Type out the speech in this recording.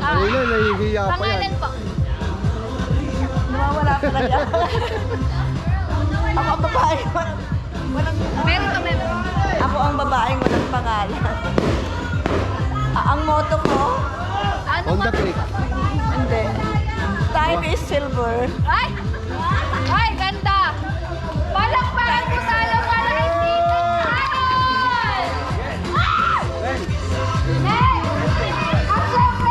Ayun, nahihiya pa yan. Pangalan po. Nawawala pa na yan. Ako ang babae. Meron pa, meron. Ako ang babaeng walang pangalan. Ang motto ko, Ano On the mo? click. hindi. Time is silver. Ay! Ay!